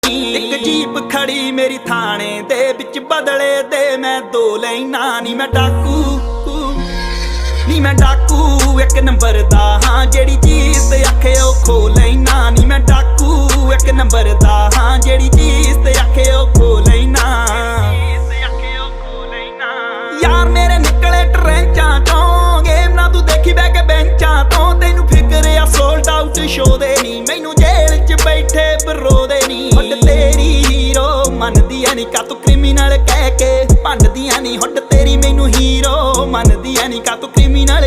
ਨੀ। ਇੱਕ ਜੀਪ ਖੜੀ ਮੇਰੀ ਥਾਣੇ ਦੇ ਵਿੱਚ, ਬਦਲੇ ਦੇ ਮੈਂ 2 ਲੈਣਾ ਨੀ। ਮੈਂ ਡਾਕੂ ਨੀ, ਮੈਂ ਡਾਕੂ 1 ਨੰਬਰ ਦਾ ਹਾਂ, ਜਿਹੜੀ ਚੀਜ਼ ਤੇ ਆਖੇ ਉਹ ਖੋ ਲੈਣਾ ਨੀ। ਮੈਂ ਡਾਕੂ 1 ਨੰਬਰ ਦਾ ਹਾਂ, ਜਿਹੜੀ ਚੀਜ਼ ਤੇ ਆਖੇ ਉਹ ਖੋ ਲੈਣਾ। ਯਾਰ ਮੇਰੇ ਨਿਕਲੇ ਟਰੈਂਚਾਂ ਚੋਂ, ਗੇਮ ਨਾ ਤੂੰ ਦੇਖੀ ਬਹਿ ਕੇ ਬੈਂਚਾਂ ਤੋਂ। ਤੈਨੂੰ ਫਿਕਰ ਆ ਸੋਲਡ ਆਊਟ ਸ਼ੋ ਦੇ ਨੀ, ਮੈਨੂੰ ਜੇਲ੍ਹ 'ਚ ਬੈਠੇ ਬਰੋ ਦੇ ਨੀ। ਹੁੱਡ ਤੇਰੀ ਹੀਰੋ ਮੰਨਦੀਆਂ ਨੀ, ਕਾ ਤੂੰ ਕ੍ਰਿਮੀਨਲ ਕਹਿ ਕੇ ਭੰਡਦੀਆਂ ਨੀ। ਹੁੱਡ ਤੇਰੀ ਮੈਨੂੰ ਹੀਰੋ ਮੰਨਦੀਆਂ ਨੀ, ਕਾ ਤੂੰ ਕ੍ਰਿਮੀਨਲ